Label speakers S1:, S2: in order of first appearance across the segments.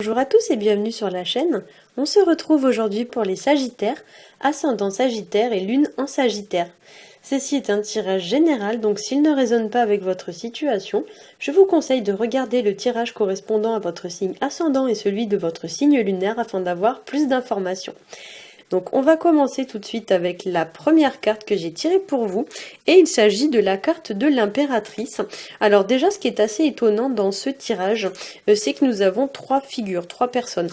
S1: Bonjour à tous et bienvenue sur la chaîne. On se retrouve aujourd'hui pour les Sagittaires, ascendant Sagittaire et lune en Sagittaire. Ceci est un tirage général, donc s'il ne résonne pas avec votre situation, je vous conseille de regarder le tirage correspondant à votre signe ascendant et celui de votre signe lunaire afin d'avoir plus d'informations. Donc on va commencer tout de suite avec la première carte que j'ai tirée pour vous et il s'agit de la carte de l'impératrice. Alors déjà ce qui est assez étonnant dans ce tirage, c'est que nous avons trois figures, trois personnes.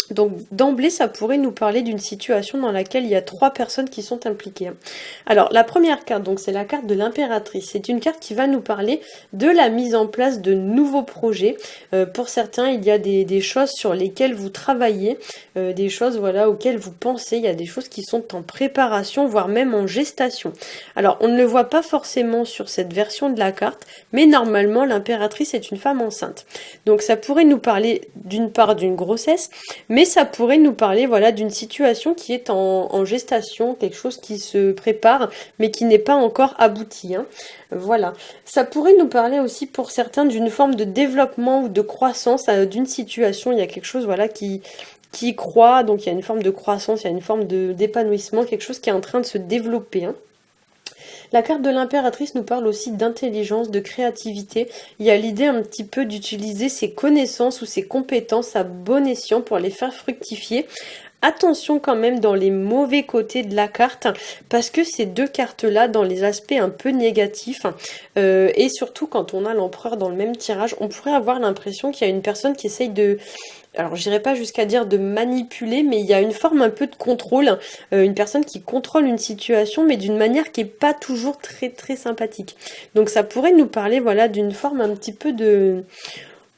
S1: Donc d'emblée, ça pourrait nous parler d'une situation dans laquelle il y a trois personnes qui sont impliquées. Alors la première carte, donc c'est la carte de l'impératrice. C'est une carte qui va nous parler de la mise en place de nouveaux projets. Pour certains, il y a des choses sur lesquelles vous travaillez, des choses voilà auxquelles vous pensez. Il y a des choses qui sont en préparation, voire même en gestation. Alors on ne le voit pas forcément sur cette version de la carte, mais normalement l'impératrice est une femme enceinte. Donc ça pourrait nous parler d'une part d'une grossesse, mais ça pourrait nous parler voilà d'une situation qui est en gestation, quelque chose qui se prépare mais qui n'est pas encore abouti. Voilà. Ça pourrait nous parler aussi pour certains d'une forme de développement ou de croissance d'une situation. Il y a quelque chose voilà qui croît, donc il y a une forme de croissance, il y a une forme d'épanouissement, quelque chose qui est en train de se développer. La carte de l'impératrice nous parle aussi d'intelligence, de créativité. Il y a l'idée un petit peu d'utiliser ses connaissances ou ses compétences à bon escient pour les faire fructifier. Attention quand même dans les mauvais côtés de la carte, parce que ces deux cartes-là, dans les aspects un peu négatifs, et surtout quand on a l'empereur dans le même tirage, on pourrait avoir l'impression qu'il y a une personne qui essaye de... Alors j'irai pas jusqu'à dire de manipuler, mais il y a une forme un peu de contrôle, une personne qui contrôle une situation, mais d'une manière qui est pas toujours très sympathique. Donc ça pourrait nous parler voilà d'une forme un petit peu de...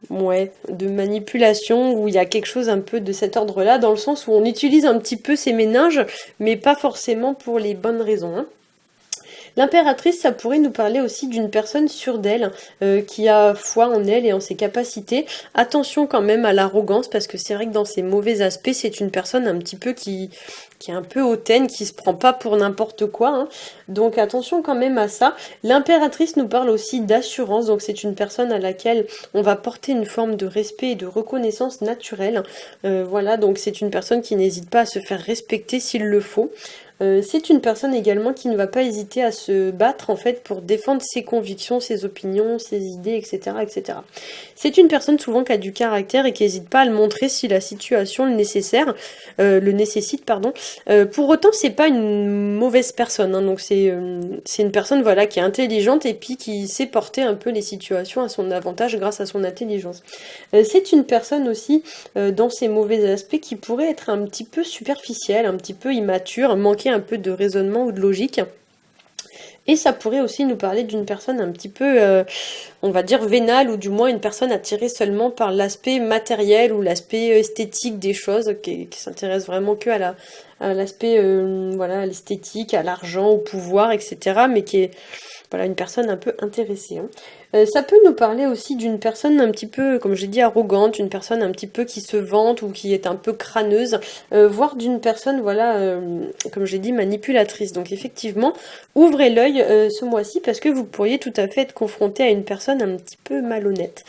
S1: Ouais, de manipulation, où il y a quelque chose un peu de cet ordre-là, dans le sens où on utilise un petit peu ces méninges, mais pas forcément pour les bonnes raisons. L'impératrice, ça pourrait nous parler aussi d'une personne sûre d'elle, qui a foi en elle et en ses capacités. Attention quand même à l'arrogance, parce que c'est vrai que dans ses mauvais aspects, c'est une personne un petit peu qui est un peu hautaine, qui se prend pas pour n'importe quoi. Donc attention quand même à ça. L'impératrice nous parle aussi d'assurance, donc c'est une personne à laquelle on va porter une forme de respect et de reconnaissance naturelle. Voilà, donc c'est une personne qui n'hésite pas à se faire respecter s'il le faut. C'est une personne également qui ne va pas hésiter à se battre en fait pour défendre ses convictions, ses opinions, ses idées, etc. etc. C'est une personne souvent qui a du caractère et qui n'hésite pas à le montrer si la situation le nécessite. Pour autant, c'est pas une mauvaise personne, donc c'est une personne voilà qui est intelligente et puis qui sait porter un peu les situations à son avantage grâce à son intelligence. C'est une personne aussi dans ses mauvais aspects qui pourrait être un petit peu superficielle, un petit peu immature, manquer un peu de raisonnement ou de logique. Et ça pourrait aussi nous parler d'une personne un petit peu, on va dire, vénale, ou du moins une personne attirée seulement par l'aspect matériel ou l'aspect esthétique des choses, qui s'intéresse vraiment que à l'aspect, voilà, à l'esthétique, à l'argent, au pouvoir, etc. Mais qui est, voilà, une personne un peu intéressée. Ça peut nous parler aussi d'une personne un petit peu, comme j'ai dit, arrogante, une personne un petit peu qui se vante ou qui est un peu crâneuse, voire d'une personne, voilà, comme j'ai dit, manipulatrice. Donc effectivement, ouvrez l'œil ce mois-ci parce que vous pourriez tout à fait être confronté à une personne un petit peu malhonnête.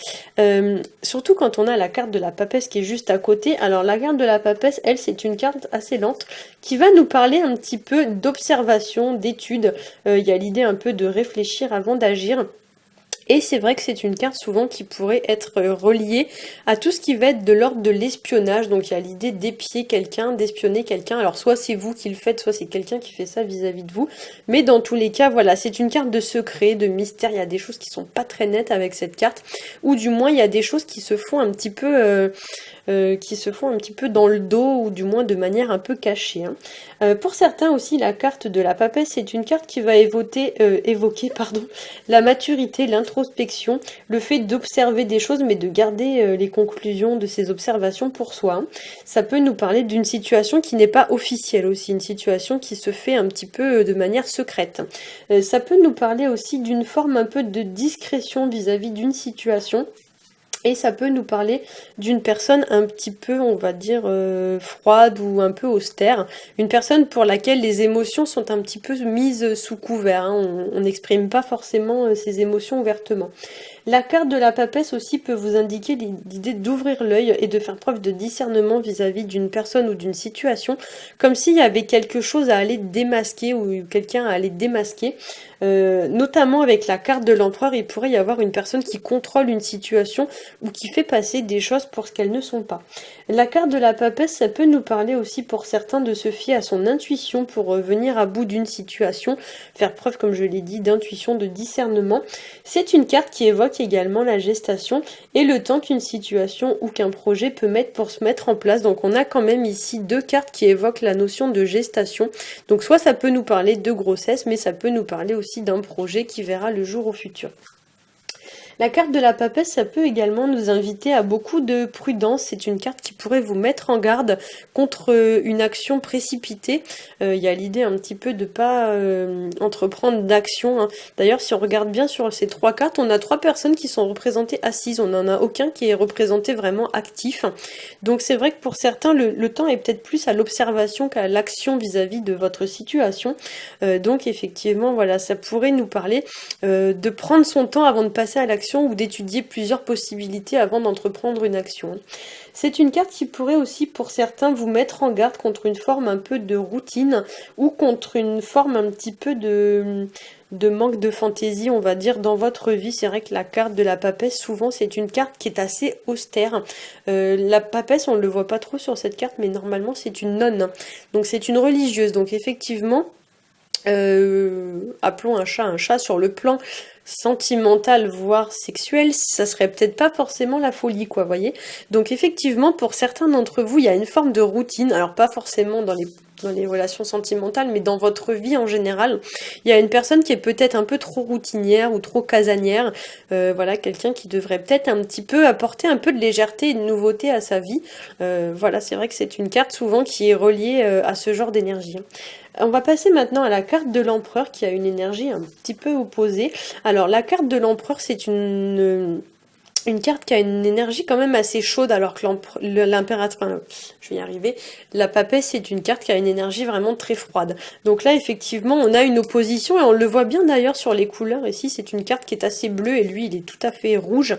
S1: Surtout quand on a la carte de la papesse qui est juste à côté. Alors la carte de la papesse, elle, c'est une carte assez lente qui va nous parler un petit peu d'observation, d'étude. Il y a l'idée un peu de réfléchir avant d'agir. Et c'est vrai que c'est une carte souvent qui pourrait être reliée à tout ce qui va être de l'ordre de l'espionnage. Donc il y a l'idée d'épier quelqu'un, d'espionner quelqu'un. Alors soit c'est vous qui le faites, soit c'est quelqu'un qui fait ça vis-à-vis de vous. Mais dans tous les cas, voilà, c'est une carte de secret, de mystère. Il y a des choses qui sont pas très nettes avec cette carte. Ou du moins il y a des choses qui se font un petit peu... dans le dos, ou du moins de manière un peu cachée. Pour certains aussi, la carte de la papesse, c'est une carte qui va évoquer la maturité, l'introspection, le fait d'observer des choses, mais de garder les conclusions de ces observations pour soi. Ça peut nous parler d'une situation qui n'est pas officielle aussi, une situation qui se fait un petit peu de manière secrète. Ça peut nous parler aussi d'une forme un peu de discrétion vis-à-vis d'une situation. Et ça peut nous parler d'une personne un petit peu, on va dire, froide ou un peu austère. Une personne pour laquelle les émotions sont un petit peu mises sous couvert. On n'exprime pas forcément ses émotions ouvertement. La carte de la papesse aussi peut vous indiquer l'idée d'ouvrir l'œil et de faire preuve de discernement vis-à-vis d'une personne ou d'une situation, comme s'il y avait quelque chose à aller démasquer ou quelqu'un à aller démasquer. Notamment avec la carte de l'empereur, il pourrait y avoir une personne qui contrôle une situation ou qui fait passer des choses pour ce qu'elles ne sont pas. La carte de la papesse, ça peut nous parler aussi pour certains de se fier à son intuition pour venir à bout d'une situation, faire preuve, comme je l'ai dit, d'intuition, de discernement. C'est une carte qui évoque également la gestation et le temps qu'une situation ou qu'un projet peut mettre pour se mettre en place. Donc on a quand même ici deux cartes qui évoquent la notion de gestation. Donc soit ça peut nous parler de grossesse, mais ça peut nous parler aussi d'un projet qui verra le jour au futur. La carte de la papesse, ça peut également nous inviter à beaucoup de prudence. C'est une carte qui pourrait vous mettre en garde contre une action précipitée. Il y a l'idée un petit peu de pas entreprendre d'action, hein. D'ailleurs, si on regarde bien sur ces trois cartes, on a trois personnes qui sont représentées assises. On n'en a aucun qui est représenté vraiment actif. Donc c'est vrai que pour certains, le temps est peut-être plus à l'observation qu'à l'action vis-à-vis de votre situation. Donc effectivement, voilà, ça pourrait nous parler de prendre son temps avant de passer à l'action ou d'étudier plusieurs possibilités avant d'entreprendre une action. C'est une carte qui pourrait aussi pour certains vous mettre en garde contre une forme un peu de routine ou contre une forme un petit peu de manque de fantaisie, on va dire, dans votre vie. C'est vrai que la carte de la papesse, souvent, c'est une carte qui est assez austère. La papesse, on ne le voit pas trop sur cette carte, mais normalement, c'est une nonne. Donc, c'est une religieuse. Donc, effectivement, appelons un chat sur le plan sentimental voire sexuel, ça serait peut-être pas forcément la folie, quoi, voyez. Donc effectivement, pour certains d'entre vous, il y a une forme de routine, alors pas forcément dans les relations sentimentales, mais dans votre vie en général. Il y a une personne qui est peut-être un peu trop routinière ou trop casanière, voilà, quelqu'un qui devrait peut-être un petit peu apporter un peu de légèreté et de nouveauté à sa vie. Voilà, c'est vrai que c'est une carte souvent qui est reliée à ce genre d'énergie. On va passer maintenant à la carte de l'empereur qui a une énergie un petit peu opposée. Alors la carte de l'empereur, c'est une carte qui a une énergie quand même assez chaude, alors que l'impératrice, enfin, je vais y arriver, la papesse, c'est une carte qui a une énergie vraiment très froide. Donc là, effectivement, on a une opposition, et on le voit bien d'ailleurs sur les couleurs. Ici, c'est une carte qui est assez bleue, et lui, il est tout à fait rouge.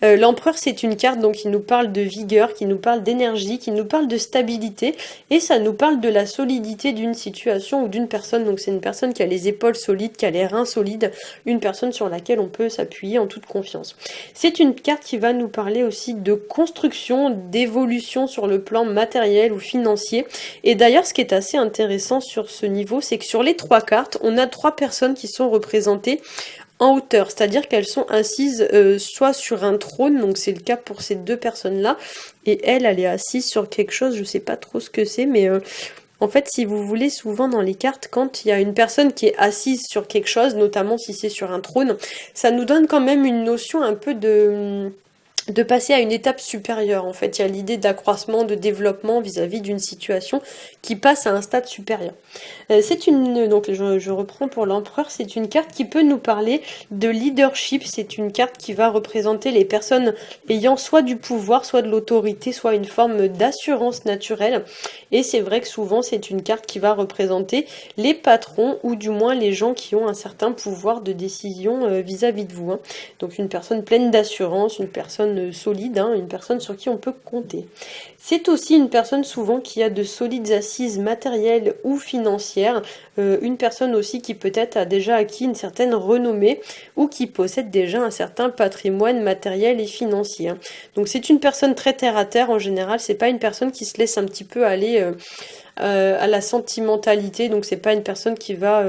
S1: L'empereur, c'est une carte donc qui nous parle de vigueur, qui nous parle d'énergie, qui nous parle de stabilité, et ça nous parle de la solidité d'une situation ou d'une personne. Donc c'est une personne qui a les épaules solides, qui a les reins solides, une personne sur laquelle on peut s'appuyer en toute confiance. C'est une carte qui va nous parler aussi de construction, d'évolution sur le plan matériel ou financier. Et d'ailleurs, ce qui est assez intéressant sur ce niveau, c'est que sur les trois cartes, on a trois personnes qui sont représentées en hauteur, c'est-à-dire qu'elles sont assises soit sur un trône, donc c'est le cas pour ces deux personnes-là, et elle est assise sur quelque chose, je sais pas trop ce que c'est, mais en fait, si vous voulez, souvent dans les cartes, quand il y a une personne qui est assise sur quelque chose, notamment si c'est sur un trône, ça nous donne quand même une notion un peu de passer à une étape supérieure. En fait, il y a l'idée d'accroissement, de développement vis-à-vis d'une situation qui passe à un stade supérieur. Donc je reprends pour l'empereur, c'est une carte qui peut nous parler de leadership, c'est une carte qui va représenter les personnes ayant soit du pouvoir, soit de l'autorité, soit une forme d'assurance naturelle, et c'est vrai que souvent c'est une carte qui va représenter les patrons, ou du moins les gens qui ont un certain pouvoir de décision vis-à-vis de vous, hein. Donc une personne pleine d'assurance, une personne solide, hein, une personne sur qui on peut compter. C'est aussi une personne souvent qui a de solides assises matérielles ou financières, une personne aussi qui peut-être a déjà acquis une certaine renommée ou qui possède déjà un certain patrimoine matériel et financier, hein. Donc c'est une personne très terre à terre en général, c'est pas une personne qui se laisse un petit peu aller à la sentimentalité, donc c'est pas une personne qui va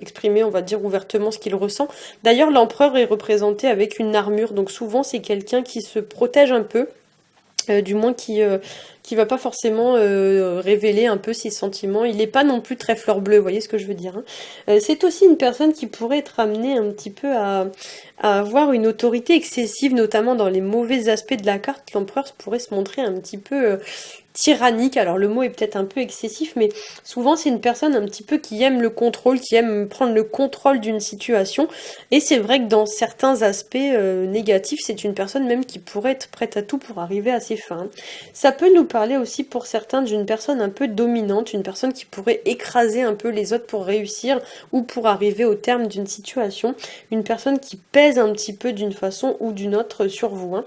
S1: exprimer, on va dire, ouvertement ce qu'il ressent. D'ailleurs, l'empereur est représenté avec une armure, donc souvent c'est quelqu'un qui se protège un peu, du moins qui va pas forcément révéler un peu ses sentiments. Il n'est pas non plus très fleur bleue, vous voyez ce que je veux dire, hein. C'est aussi une personne qui pourrait être amenée un petit peu à avoir une autorité excessive, notamment dans les mauvais aspects de la carte. L'empereur pourrait se montrer un petit peu tyrannique, alors le mot est peut-être un peu excessif, mais souvent c'est une personne un petit peu qui aime le contrôle, qui aime prendre le contrôle d'une situation, et c'est vrai que dans certains aspects négatifs, c'est une personne même qui pourrait être prête à tout pour arriver à ses fins. Ça peut nous parler aussi pour certains d'une personne un peu dominante, une personne qui pourrait écraser un peu les autres pour réussir ou pour arriver au terme d'une situation, une personne qui pèse un petit peu d'une façon ou d'une autre sur vous, hein,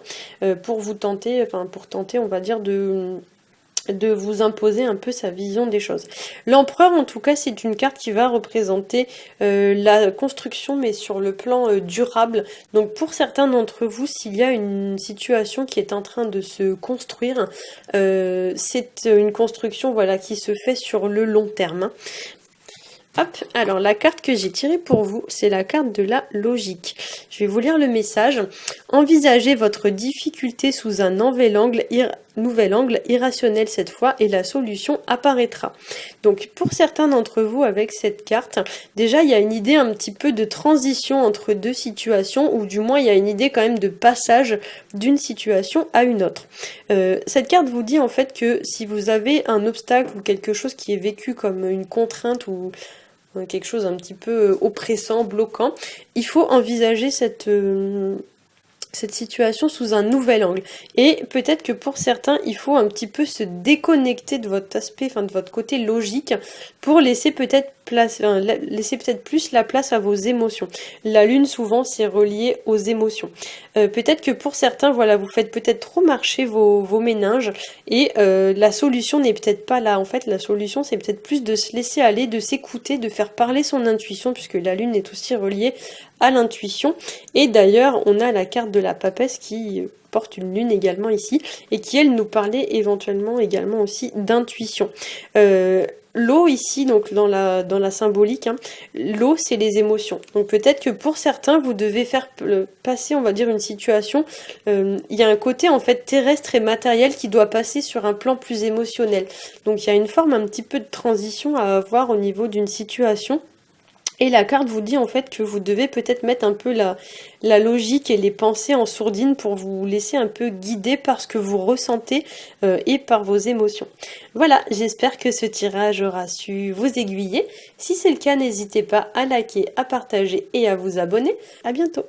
S1: pour vous tenter, pour tenter, on va dire, de vous imposer un peu sa vision des choses. L'empereur, en tout cas, c'est une carte qui va représenter la construction, mais sur le plan durable. Donc pour certains d'entre vous, s'il y a une situation qui est en train de se construire, c'est une construction, voilà, qui se fait sur le long terme, hein. Hop, alors la carte que j'ai tirée pour vous, c'est la carte de la logique. Je vais vous lire le message. Envisagez votre difficulté sous un nouvel angle irrationnel cette fois et la solution apparaîtra. Donc pour certains d'entre vous avec cette carte, déjà il y a une idée un petit peu de transition entre deux situations, ou du moins il y a une idée quand même de passage d'une situation à une autre. Cette carte vous dit en fait que si vous avez un obstacle ou quelque chose qui est vécu comme une contrainte ou quelque chose un petit peu oppressant, bloquant, il faut envisager cette situation sous un nouvel angle. Et peut-être que pour certains, il faut un petit peu se déconnecter de votre aspect, de votre côté logique, pour laisser peut-être plus la place à vos émotions. La lune, souvent, c'est relié aux émotions. Peut-être que pour certains, voilà, vous faites peut-être trop marcher vos méninges, et la solution n'est peut-être pas là. En fait, la solution, c'est peut-être plus de se laisser aller, de s'écouter, de faire parler son intuition, puisque la lune est aussi reliée à l'intuition. Et d'ailleurs, on a la carte de la papesse qui porte une lune également ici, et qui, elle, nous parlait éventuellement également aussi d'intuition. L'eau ici, donc dans la symbolique, hein, l'eau c'est les émotions. Donc peut-être que pour certains, vous devez faire passer, on va dire, une situation, il y a un côté en fait terrestre et matériel qui doit passer sur un plan plus émotionnel. Donc il y a une forme un petit peu de transition à avoir au niveau d'une situation. Et la carte vous dit en fait que vous devez peut-être mettre un peu la logique et les pensées en sourdine pour vous laisser un peu guider par ce que vous ressentez et par vos émotions. Voilà, j'espère que ce tirage aura su vous aiguiller. Si c'est le cas, n'hésitez pas à liker, à partager et à vous abonner. À bientôt.